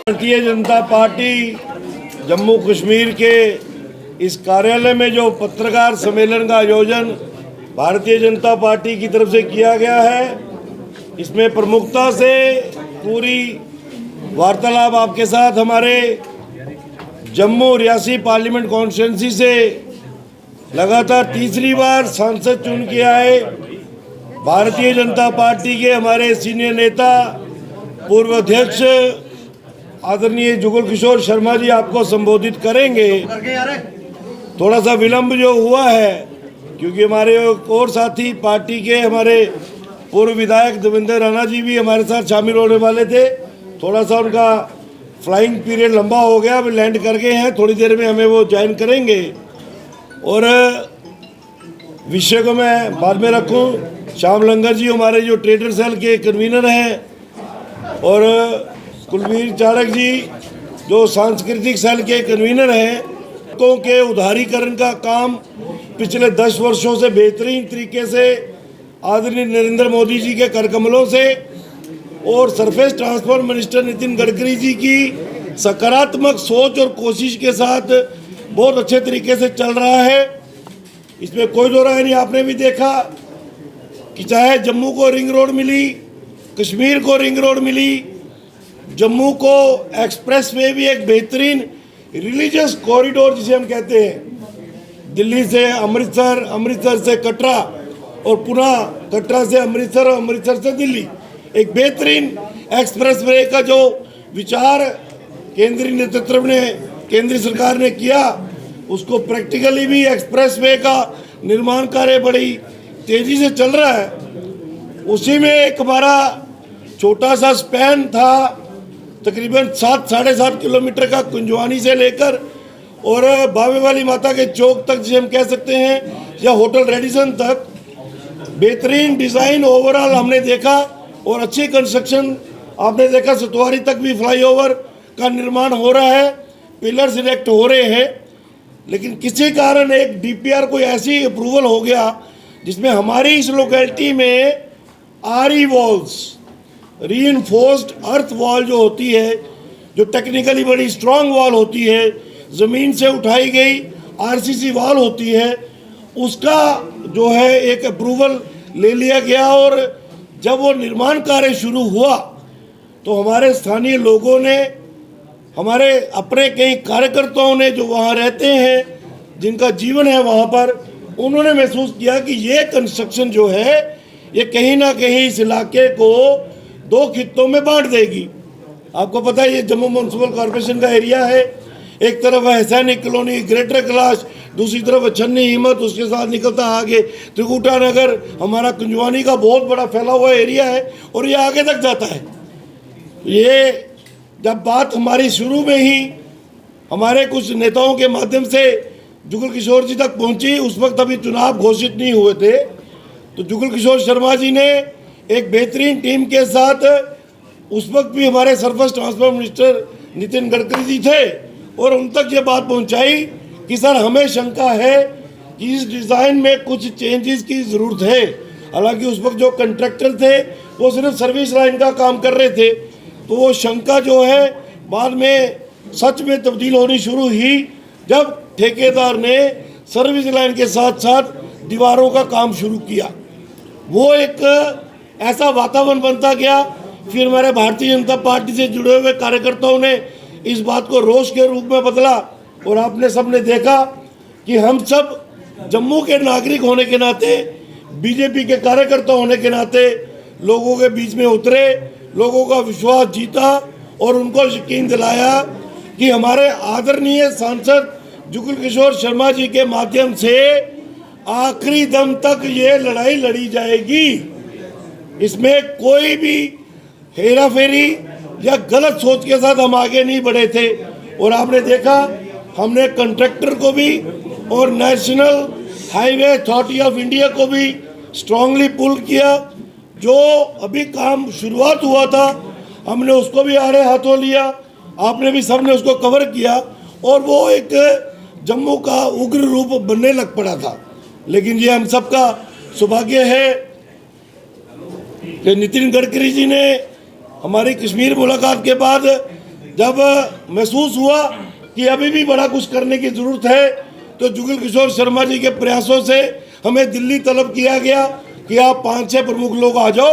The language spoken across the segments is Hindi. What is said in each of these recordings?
भारतीय जनता पार्टी जम्मू कश्मीर के इस कार्यालय में जो पत्रकार सम्मेलन का आयोजन भारतीय जनता पार्टी की तरफ से किया गया है, इसमें प्रमुखता से पूरी वार्तालाप आपके साथ हमारे जम्मू रियासी पार्लियामेंट कॉन्स्टिट्यूंसी से लगातार तीसरी बार सांसद चुन के आए भारतीय जनता पार्टी के हमारे सीनियर नेता पूर्व अध्यक्ष आदरणीय जुगल किशोर शर्मा जी आपको संबोधित करेंगे। थोड़ा सा विलंब जो हुआ है क्योंकि हमारे और साथी पार्टी के हमारे पूर्व विधायक देवेंद्र राणा जी भी हमारे साथ शामिल होने वाले थे। थोड़ा सा उनका फ्लाइंग पीरियड लंबा हो गया, अभी लैंड कर गए हैं, थोड़ी देर में हमें वो ज्वाइन करेंगे। और विषय को मैं बाद में रखूं, श्याम लंगर जी हमारे जो ट्रेडर सेल के कन्वीनर हैं और कुलवीर चाणक जी जो सांस्कृतिक सेल के कन्वीनर हैं, लोगों के उदारीकरण का काम पिछले 10 वर्षों से बेहतरीन तरीके से आदरणीय नरेंद्र मोदी जी के करकमलों से और surface transport minister Nitin Gadkari ji की सकारात्मक सोच और कोशिश के साथ बहुत अच्छे तरीके से चल रहा है। इसमें कोई दो राय नहीं। आपने भी देखा कि चाहे जम्मू को रिंग रोड मिली, कश्मीर को रिंग रोड मिली, जम्मू को एक्सप्रेस वे भी एक बेहतरीन रिलीजियस कॉरिडोर जिसे हम कहते हैं, दिल्ली से अमृतसर, अमृतसर से कटरा और पुनः कटरा से अमृतसर और अमृतसर से दिल्ली, एक बेहतरीन एक्सप्रेस वे का जो विचार केंद्रीय नेतृत्व ने, केंद्रीय सरकार ने किया, उसको प्रैक्टिकली भी एक्सप्रेस वे का निर्माण कार्य बड़ी तेजी से चल रहा है। उसी में एक हमारा छोटा सा स्पैन था, तकरीबन 7-7.5 किलोमीटर का, कुंजवानी से लेकर और बावे वाली माता के चौक तक जिसे हम कह सकते हैं, या होटल रेडिसन तक बेहतरीन डिज़ाइन ओवरऑल हमने देखा और अच्छी कंस्ट्रक्शन आपने देखा। सतवारी तक भी फ्लाईओवर का निर्माण हो रहा है, पिलर्स इरेक्ट हो रहे हैं। लेकिन किसी कारण एक डीपीआर कोई ऐसी अप्रूवल हो गया जिसमें हमारी इस लोकेलिटी में आरी वॉल्स, रीइंफोर्स्ड अर्थ वॉल जो होती है, जो टेक्निकली बड़ी स्ट्रांग वॉल होती है, ज़मीन से उठाई गई आरसीसी वॉल होती है, उसका जो है एक अप्रूवल ले लिया गया। और जब वो निर्माण कार्य शुरू हुआ तो हमारे स्थानीय लोगों ने, हमारे अपने कई कार्यकर्ताओं ने जो वहाँ रहते हैं, जिनका जीवन है वहाँ पर, उन्होंने महसूस किया कि ये कंस्ट्रक्शन जो है ये कहीं ना कहीं इस इलाके को 2 खित्तों में बांट देगी। आपको पता है ये जम्मू म्यूनसिपल कॉरपोरेशन का एरिया है, एक तरफ है सैनिक कॉलोनी, ग्रेटर कैलाश, दूसरी तरफ छन्नी हिम्मत, उसके साथ निकलता आगे त्रिकुटा नगर, हमारा कुंजवानी का बहुत बड़ा फैला हुआ एरिया है और ये आगे तक जाता है। ये जब बात हमारी शुरू में ही हमारे कुछ नेताओं के माध्यम से जुगल किशोर जी तक पहुंची, उस वक्त अभी चुनाव घोषित नहीं हुए थे, तो जुगल किशोर शर्मा जी ने एक बेहतरीन टीम के साथ, उस वक्त भी हमारे surface transport minister Nitin Gadkari ji थे, और उन तक ये बात पहुंचाई कि सर हमें शंका है कि इस डिज़ाइन में कुछ चेंजेस की ज़रूरत है। हालांकि उस वक्त जो कंट्रैक्टर थे वो सिर्फ सर्विस लाइन का काम कर रहे थे, तो वो शंका जो है बाद में सच में तब्दील होनी शुरू हुई जब ठेकेदार ने सर्विस लाइन के साथ साथ दीवारों का काम शुरू किया। वो एक ऐसा वातावरण बनता गया। फिर हमारे भारतीय जनता पार्टी से जुड़े हुए कार्यकर्ताओं ने इस बात को रोष के रूप में बदला और आपने सबने देखा कि हम सब जम्मू के नागरिक होने के नाते, बीजेपी के कार्यकर्ता होने के नाते लोगों के बीच में उतरे, लोगों का विश्वास जीता और उनको यकीन दिलाया कि हमारे आदरणीय सांसद जुगल किशोर शर्मा जी के माध्यम से आखिरी दम तक ये लड़ाई लड़ी जाएगी। इसमें कोई भी हेरा फेरी या गलत सोच के साथ हम आगे नहीं बढ़े थे। और आपने देखा हमने कंट्रैक्टर को भी और national highway authority of India को भी स्ट्रांगली पुल किया। जो अभी काम शुरुआत हुआ था हमने उसको भी आड़े हाथों लिया, आपने भी सबने उसको कवर किया और वो एक जम्मू का उग्र रूप बनने लग पड़ा था। लेकिन ये हम सबका सौभाग्य है कि नितिन गडकरी जी ने हमारी कश्मीर मुलाकात के बाद जब महसूस हुआ कि अभी भी बड़ा कुछ करने की ज़रूरत है, तो जुगल किशोर शर्मा जी के प्रयासों से हमें दिल्ली तलब किया गया कि आप 5-6 प्रमुख लोग आ जाओ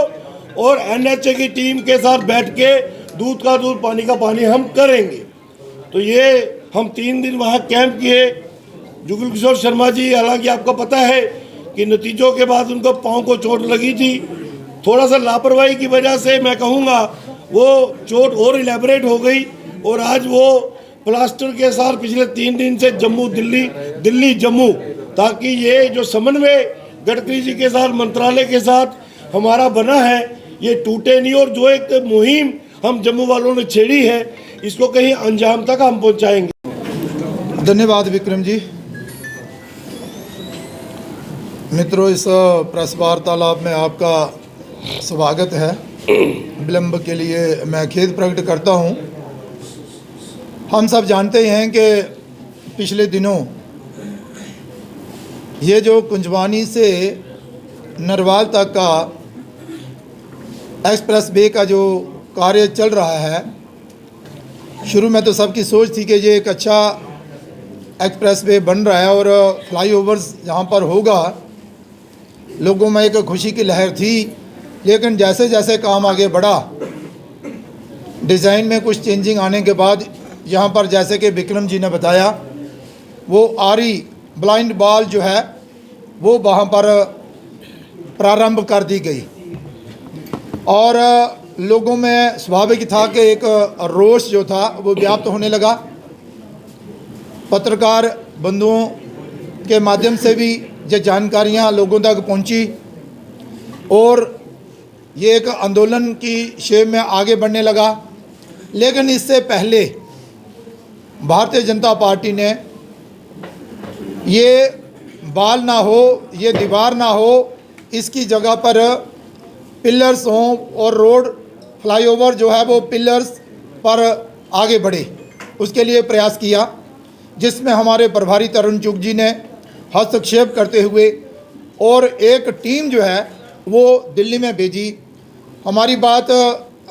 और NHA की टीम के साथ बैठ के दूध का दूध पानी का पानी हम करेंगे। तो ये हम 3 दिन वहाँ कैंप किए। जुगल किशोर शर्मा जी, हालांकि आपको पता है कि नतीजों के बाद उनको पाँव को चोट लगी थी, थोड़ा सा लापरवाही की वजह से मैं कहूँगा वो चोट और इलेबरेट हो गई और आज वो प्लास्टर के साथ पिछले 3 दिन से जम्मू दिल्ली, दिल्ली जम्मू, ताकि ये जो समन्वय गडकरी जी के साथ, मंत्रालय के साथ हमारा बना है, ये टूटे नहीं। और जो एक मुहिम हम जम्मू वालों ने छेड़ी है, इसको कहीं अंजाम तक हम पहुंचाएंगे। धन्यवाद विक्रम जी। मित्रों, इस प्रेस वार्तालाप में आपका स्वागत है। विलंब के लिए मैं खेद प्रकट करता हूं। हम सब जानते हैं कि पिछले दिनों ये जो कुंजवानी से नरवाल तक का एक्सप्रेस वे का जो कार्य चल रहा है, शुरू में तो सबकी सोच थी कि ये एक अच्छा एक्सप्रेस वे बन रहा है और फ्लाईओवर्स यहाँ पर होगा, लोगों में एक खुशी की लहर थी। लेकिन जैसे जैसे काम आगे बढ़ा, डिज़ाइन में कुछ चेंजिंग आने के बाद यहाँ पर, जैसे कि विक्रम जी ने बताया, वो आरी ब्लाइंड बॉल जो है वो वहाँ पर प्रारंभ कर दी गई और लोगों में स्वाभाविक था कि एक रोष जो था वो व्याप्त होने लगा। पत्रकार बंधुओं के माध्यम से भी ये जानकारियाँ लोगों तक पहुँची और ये एक आंदोलन की शेप में आगे बढ़ने लगा। लेकिन इससे पहले भारतीय जनता पार्टी ने ये बाल ना हो, ये दीवार ना हो, इसकी जगह पर पिलर्स हों और रोड फ्लाईओवर जो है वो पिलर्स पर आगे बढ़े, उसके लिए प्रयास किया, जिसमें हमारे प्रभारी तरुण चुग जी ने हस्तक्षेप करते हुए और एक टीम जो है वो दिल्ली में भेजी। हमारी बात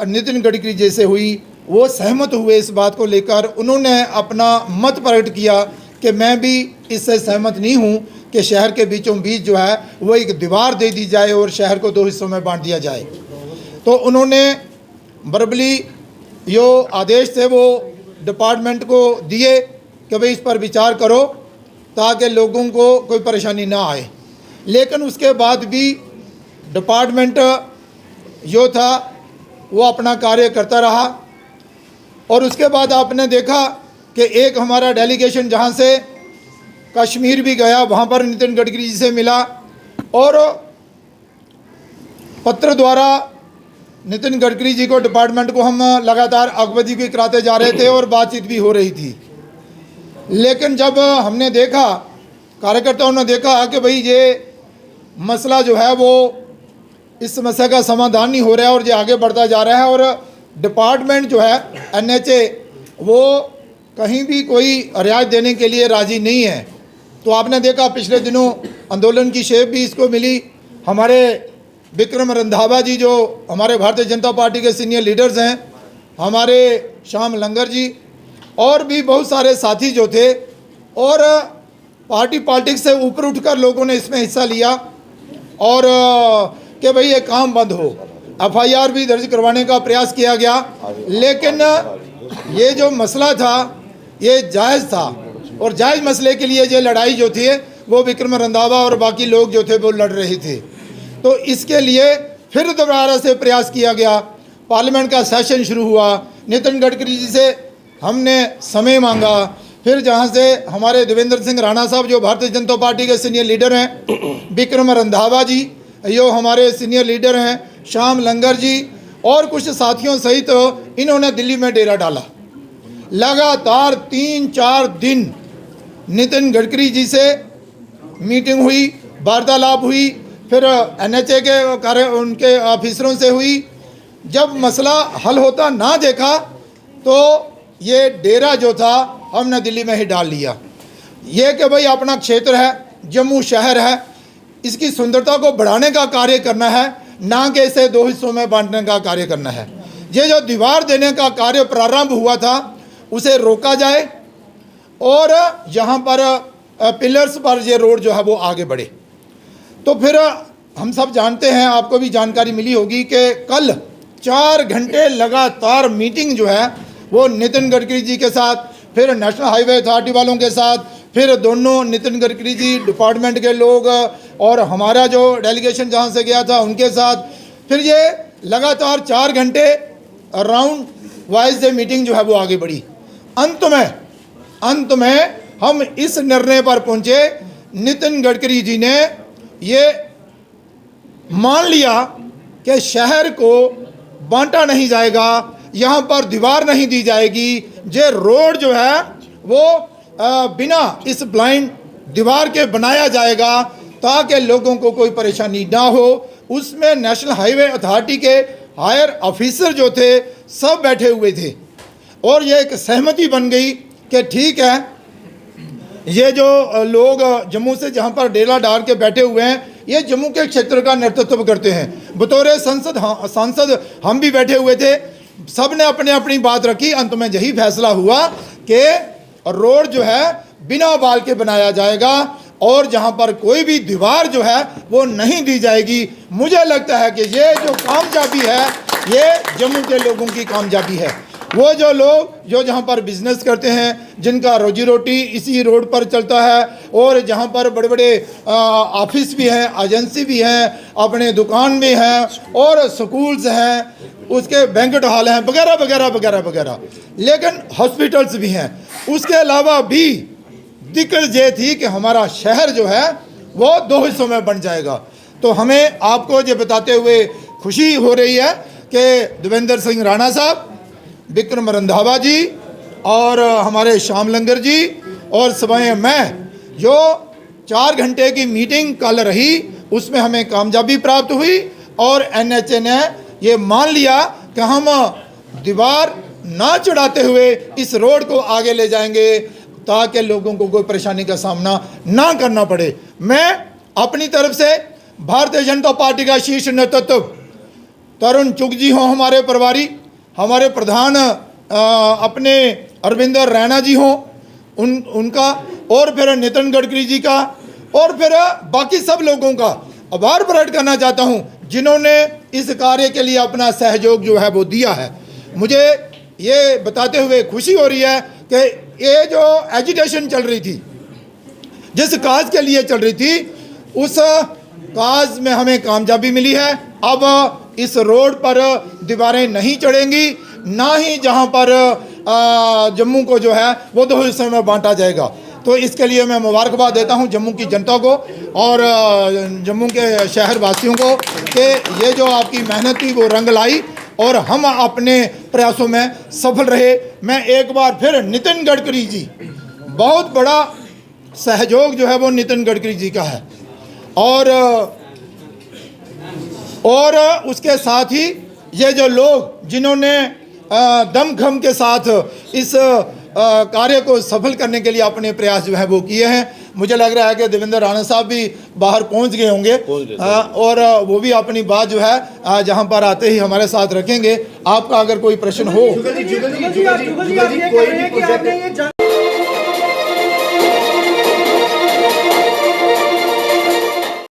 नितिन गडकरी जी से हुई, वो सहमत हुए इस बात को लेकर। उन्होंने अपना मत प्रकट किया कि मैं भी इससे सहमत नहीं हूँ कि शहर के बीचों बीच जो है वो एक दीवार दे दी जाए और शहर को 2 हिस्सों में बांट दिया जाए। तो उन्होंने वर्बली जो आदेश थे वो डिपार्टमेंट को दिए कि भाई इस पर विचार करो ताकि लोगों को कोई परेशानी ना आए। लेकिन उसके बाद भी डिपार्टमेंट जो था वो अपना कार्य करता रहा और उसके बाद आपने देखा कि एक हमारा डेलीगेशन जहाँ से कश्मीर भी गया, वहाँ पर नितिन गडकरी जी से मिला और पत्र द्वारा नितिन गडकरी जी को, डिपार्टमेंट को हम लगातार अवगति भी कराते जा रहे थे और बातचीत भी हो रही थी। लेकिन जब हमने देखा, कार्यकर्ताओं ने देखा कि भाई ये मसला जो है वो, इस समस्या का समाधान नहीं हो रहा है और ये आगे बढ़ता जा रहा है और डिपार्टमेंट जो है NHA वो कहीं भी कोई रियायत देने के लिए राज़ी नहीं है। तो आपने देखा पिछले दिनों आंदोलन की शेप भी इसको मिली। हमारे विक्रम रंधावा जी जो हमारे भारतीय जनता पार्टी के सीनियर लीडर्स हैं, हमारे श्याम लंगर जी और भी बहुत सारे साथी जो थे, और पार्टी पॉलिटिक्स से ऊपर उठकर लोगों ने इसमें हिस्सा लिया और कि भाई ये काम बंद हो। FIR भी दर्ज करवाने का प्रयास किया गया। लेकिन ये जो मसला था ये जायज़ था और जायज़ मसले के लिए ये लड़ाई जो थी वो विक्रम रंधावा और बाकी लोग जो थे वो लड़ रहे थे। तो इसके लिए फिर दोबारा से प्रयास किया गया। पार्लियामेंट का सेशन शुरू हुआ, नितिन गडकरी जी से हमने समय मांगा। फिर जहाँ से हमारे देवेंद्र सिंह राणा साहब जो भारतीय जनता पार्टी के सीनियर लीडर हैं, विक्रम रंधावा जी जो हमारे सीनियर लीडर हैं, श्याम लंगर जी और कुछ साथियों सहित इन्होंने दिल्ली में डेरा डाला। लगातार 3-4 दिन नितिन गडकरी जी से मीटिंग हुई, वार्तालाप हुई, फिर NHA के कार्य उनके ऑफिसरों से हुई। जब मसला हल होता ना देखा तो ये डेरा जो था हमने दिल्ली में ही डाल लिया। ये कि भाई अपना क्षेत्र है, जम्मू शहर है, इसकी सुंदरता को बढ़ाने का कार्य करना है, ना कि इसे 2 हिस्सों में बांटने का कार्य करना है। ये जो दीवार देने का कार्य प्रारंभ हुआ था उसे रोका जाए और यहाँ पर पिलर्स पर ये रोड जो है वो आगे बढ़े। तो फिर हम सब जानते हैं, आपको भी जानकारी मिली होगी कि कल 4 घंटे लगातार मीटिंग जो है वो नितिन गडकरी जी के साथ, फिर नेशनल हाईवे अथॉरिटी वालों के साथ, फिर दोनों नितिन गडकरी जी डिपार्टमेंट के लोग और हमारा जो डेलीगेशन जहाँ से गया था उनके साथ, फिर ये लगातार 4 घंटे राउंड वाइज ये मीटिंग जो है वो आगे बढ़ी। अंत में हम इस निर्णय पर पहुंचे, नितिन गडकरी जी ने ये मान लिया कि शहर को बांटा नहीं जाएगा, यहाँ पर दीवार नहीं दी जाएगी, ये रोड जो है वो बिना इस ब्लाइंड दीवार के बनाया जाएगा ताकि लोगों को कोई परेशानी ना हो। उसमें नेशनल हाईवे अथॉरिटी के हायर ऑफिसर जो थे सब बैठे हुए थे और ये एक सहमति बन गई कि ठीक है, ये जो लोग जम्मू से जहाँ पर डेरा डाल के बैठे हुए हैं ये जम्मू के क्षेत्र का नेतृत्व करते हैं। बतौर सांसद हम भी बैठे हुए थे, सब ने अपने अपनी बात रखी। अंत में यही फैसला हुआ कि रोड जो है बिना बाल के बनाया जाएगा और जहाँ पर कोई भी दीवार जो है वो नहीं दी जाएगी। मुझे लगता है कि ये जो कामयाबी है ये जम्मू के लोगों की कामयाबी है। वो जो लोग जो जहाँ पर बिजनेस करते हैं, जिनका रोजी रोटी इसी रोड पर चलता है और जहाँ पर बड़े बड़े ऑफिस भी हैं, एजेंसी भी हैं, अपने दुकान भी हैं और स्कूल्स हैं, उसके बैंक्वेट हॉल हैं वगैरह वगैरह वगैरह वगैरह, लेकिन हॉस्पिटल्स भी हैं। उसके अलावा भी दिक्कत ये थी कि हमारा शहर जो है वो 2 हिस्सों में बन जाएगा। तो हमें आपको ये बताते हुए खुशी हो रही है कि देवेंद्र सिंह राणा साहब, विक्रम रंधावा जी और हमारे श्याम लंगर जी और सवाए मैं, जो 4 घंटे की मीटिंग कल रही उसमें हमें कामयाबी प्राप्त हुई और NHA ने ये मान लिया कि हम दीवार ना चढ़ाते हुए इस रोड को आगे ले जाएंगे ताकि लोगों को कोई परेशानी का सामना ना करना पड़े। मैं अपनी तरफ से भारतीय जनता पार्टी का शीर्ष नेतृत्व, तरुण चुग जी हों हमारे प्रभारी, हमारे प्रधान अपने अरविंदर रैना जी हों उनका, और फिर नितिन गडकरी जी का, और फिर बाकी सब लोगों का आभार प्रकट करना चाहता हूं जिन्होंने इस कार्य के लिए अपना सहयोग जो है वो दिया है। मुझे ये बताते हुए खुशी हो रही है कि ये जो एजिटेशन चल रही थी, जिस काज के लिए चल रही थी, उस काज में हमें कामयाबी मिली है। अब इस रोड पर दीवारें नहीं चढ़ेंगी, ना ही जहां पर जम्मू को जो है वो 2 हिस्सों में बांटा जाएगा। तो इसके लिए मैं मुबारकबाद देता हूं जम्मू की जनता को और जम्मू के शहर वासियों को कि ये जो आपकी मेहनत थी वो रंग लाई और हम अपने प्रयासों में सफल रहे। मैं एक बार फिर नितिन गडकरी जी, बहुत बड़ा सहयोग जो है वो नितिन गडकरी जी का है और उसके साथ ही ये जो लोग जिन्होंने दमखम के साथ इस कार्य को सफल करने के लिए अपने प्रयास जो है वो किए हैं। मुझे लग रहा है कि देवेंद्र राणा साहब भी बाहर पहुंच गए होंगे और वो भी अपनी बात जो है जहां पर आते ही हमारे साथ रखेंगे। आपका अगर कोई प्रश्न हो।